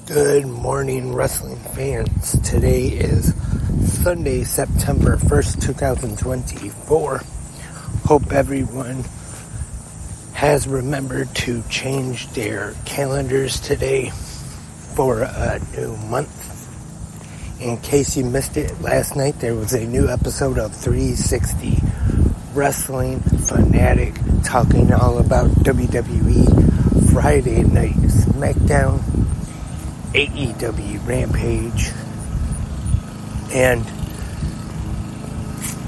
Good morning, wrestling fans. Today is Sunday, September 1st, 2024. Hope everyone has remembered to change their calendars today for a new month. In case you missed it, last night there was a new episode of 360 Wrestling Fanatic talking all about WWE Friday Night SmackDown, AEW Rampage, and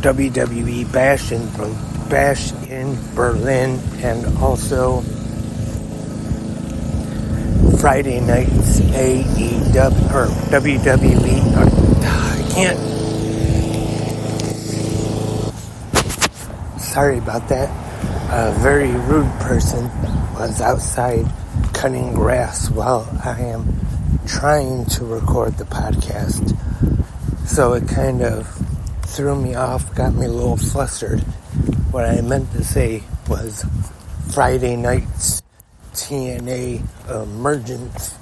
WWE Bash in Berlin, and also Friday night's AEW or WWE. I can't. Sorry about that. A very rude person was outside cutting grass while I am trying to record the podcast, so it kind of threw me off, got me a little flustered. What I meant to say was Friday night's TNA Emergence,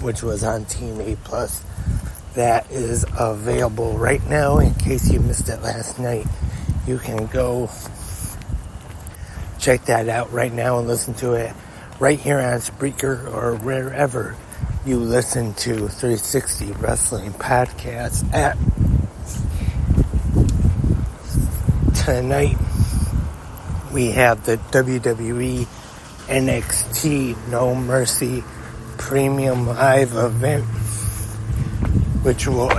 which was on TNA Plus, that is available right now. In case you missed it last night, you can go check that out right now and listen to it right here on Spreaker or wherever you listen to 360 Wrestling Podcast at. Tonight we have the WWE NXT No Mercy Premium Live event, which will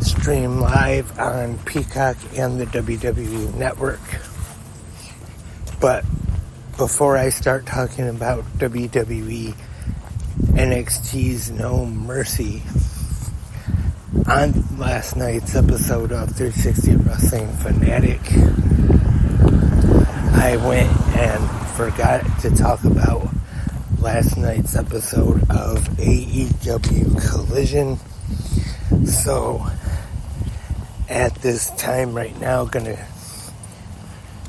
stream live on Peacock and the WWE Network. But before I start talking about WWE NXT's No Mercy, on last night's episode of 360 Wrestling Fanatic, I went and forgot to talk about last night's episode of AEW Collision. So at this time right now, gonna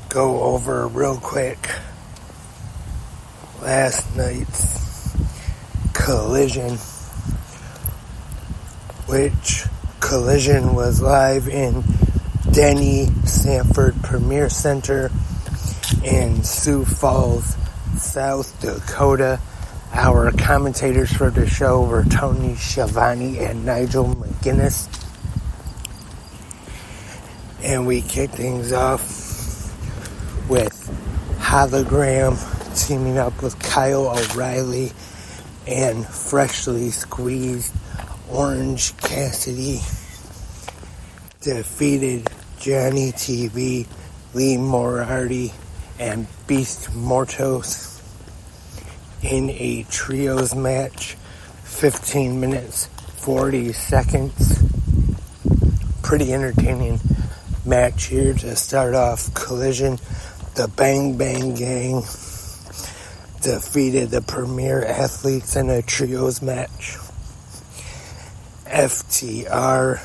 go over real quick last night's Collision, which Collision was live in Denny Sanford Premier Center in Sioux Falls, South Dakota. Our commentators for the show were Tony Schiavone and Nigel McGuinness. And we kicked things off with Hologram teaming up with Kyle O'Reilly and freshly squeezed Orange Cassidy defeated Johnny TV, Lee Moriarty, and Beast Mortos in a trios match, 15 minutes, 40 seconds. Pretty entertaining match here to start off Collision. The Bang Bang Gang defeated the Premier Athletes in a trios match. FTR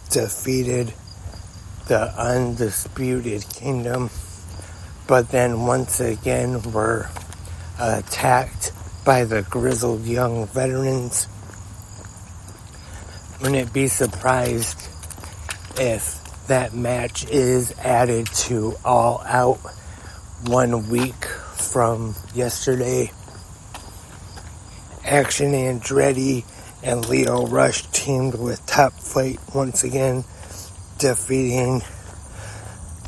defeated the Undisputed Kingdom, but then once again were attacked by the Grizzled Young Veterans. Wouldn't be surprised if that match is added to All Out 1 week from yesterday. Action Andretti and Leo Rush teamed with Top Flight once again, defeating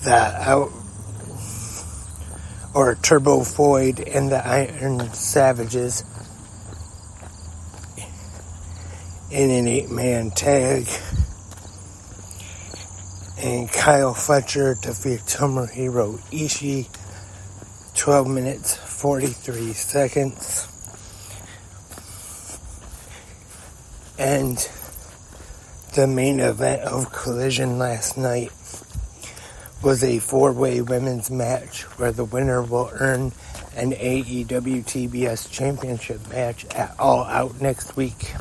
the Turbo Void and the Iron Savages in an 8-man tag. And Kyle Fletcher defeated Tomohiro Ishii, 12 minutes, 43 seconds. And the main event of Collision last night was a 4-way women's match where the winner will earn an AEW TBS Championship match at All Out next week.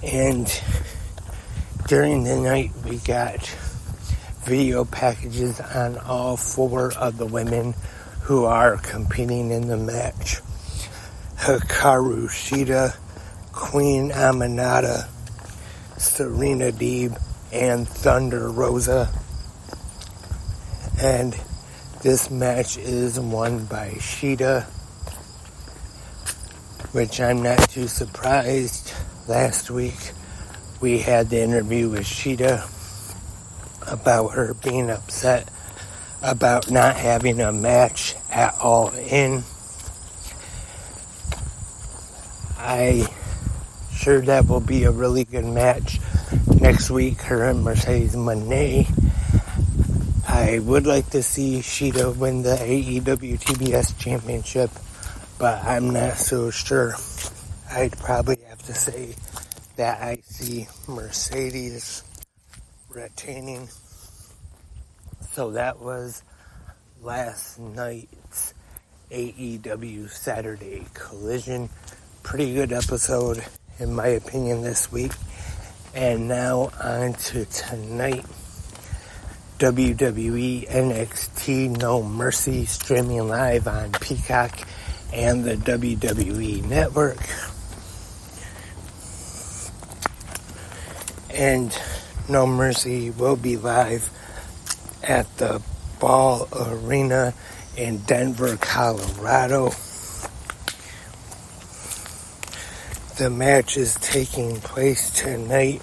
And during the night, we got video packages on all 4 of the women who are competing in the match. Hikaru Shida, Queen Aminata, Serena Deeb, and Thunder Rosa. And this match is won by Shida, which I'm not too surprised. Last week we had the interview with Shida about her being upset about not having a match at All In. I sure that will be a really good match next week, her and Mercedes Moné. I would like to see Shida win the AEW TBS Championship, but I'm not so sure. I'd probably have to say that I see Mercedes retaining. So that was last night's AEW Saturday Collision. Pretty good episode, in my opinion, this week. And now on to tonight. WWE NXT No Mercy streaming live on Peacock and the WWE Network. And No Mercy will be live at the Ball Arena in Denver, Colorado. The match is taking place tonight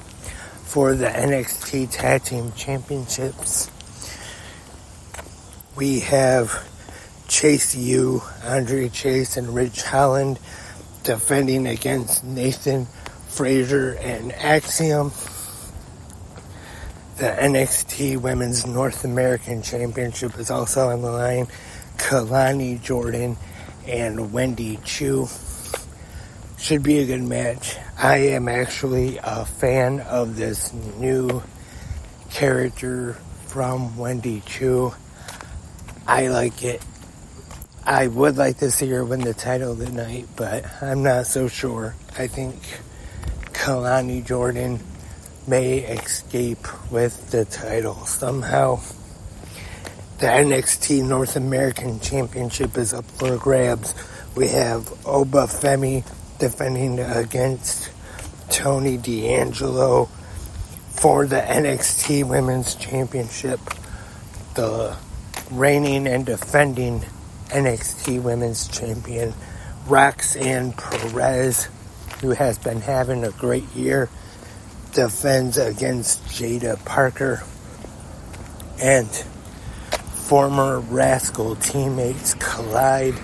for the NXT Tag Team Championships. We have Chase U, Andre Chase, and Ridge Holland defending against Nathan Frazier and Axiom. The NXT Women's North American Championship is also on the line. Kalani Jordan and Wendy Chu. Should be a good match. I am actually a fan of this new character from Wendy Chu. I like it. I would like to see her win the title tonight, but I'm not so sure. I think Kalani Jordan may escape with the title somehow. The NXT North American Championship is up for grabs. We have Oba Femi defending against Tony D'Angelo for the NXT Women's Championship. The reigning and defending NXT Women's Champion Roxanne Perez, who has been having a great year, defends against Jada Parker. And former Rascal teammates collide.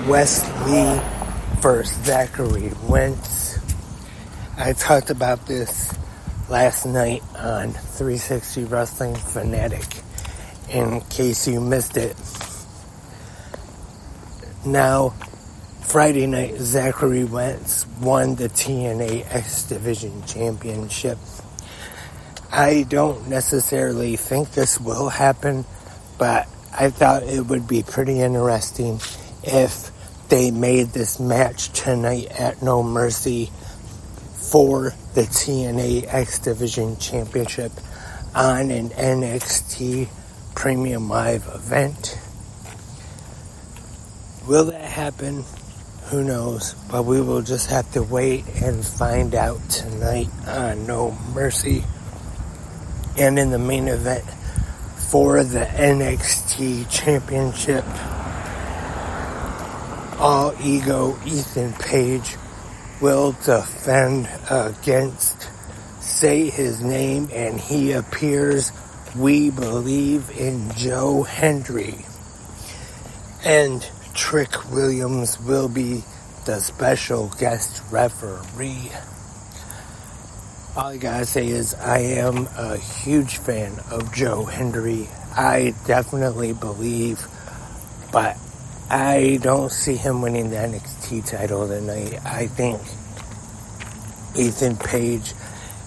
Wes Lee versus Zachary Wentz. I talked about this last night on 360 Wrestling Fanatic, in case you missed it. Now, Friday night, Zachary Wentz won the TNA X Division Championship. I don't necessarily think this will happen, but I thought it would be pretty interesting if they made this match tonight at No Mercy for the TNA X Division Championship on an NXT Premium Live event. Will that happen? Who knows? But we will just have to wait and find out tonight on No Mercy. And in the main event for the NXT Championship, All Ego Ethan Page will defend against Say His Name and He Appears, We Believe in Joe Hendry. And Trick Williams will be the special guest referee. All I gotta say is I am a huge fan of Joe Hendry. I definitely believe, but I don't see him winning the NXT title tonight. I think Ethan Page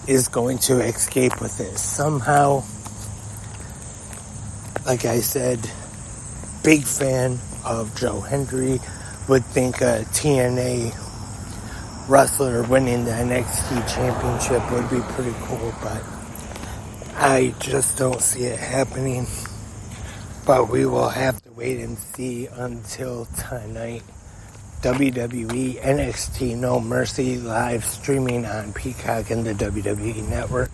is going to escape with it somehow. Like I said, big fan of Joe Hendry. Would think a TNA wrestler winning the NXT championship would be pretty cool, but I just don't see it happening. But we will have to wait and see until tonight WWE NXT No Mercy live streaming on Peacock and the WWE Network.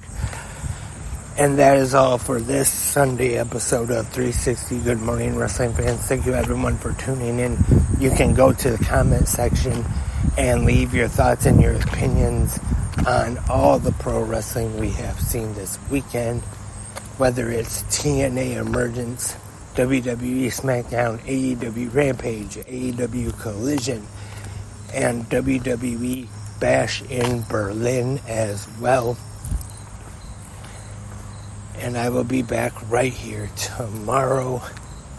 And that is all for this Sunday episode of 360 Good Morning Wrestling Fans. Thank you everyone for tuning in. You can go to the comment section and leave your thoughts and your opinions on all the pro wrestling we have seen this weekend, whether it's TNA Emergence, WWE SmackDown, AEW Rampage, AEW Collision, and WWE Bash in Berlin as well. And I will be back right here tomorrow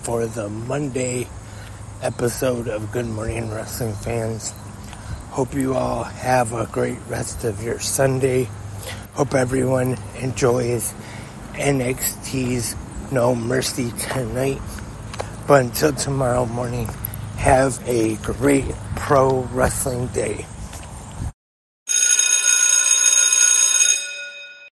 for the Monday episode of Good Morning Wrestling Fans. Hope you all have a great rest of your Sunday. Hope everyone enjoys NXT's No Mercy tonight. But until tomorrow morning, have a great pro wrestling day.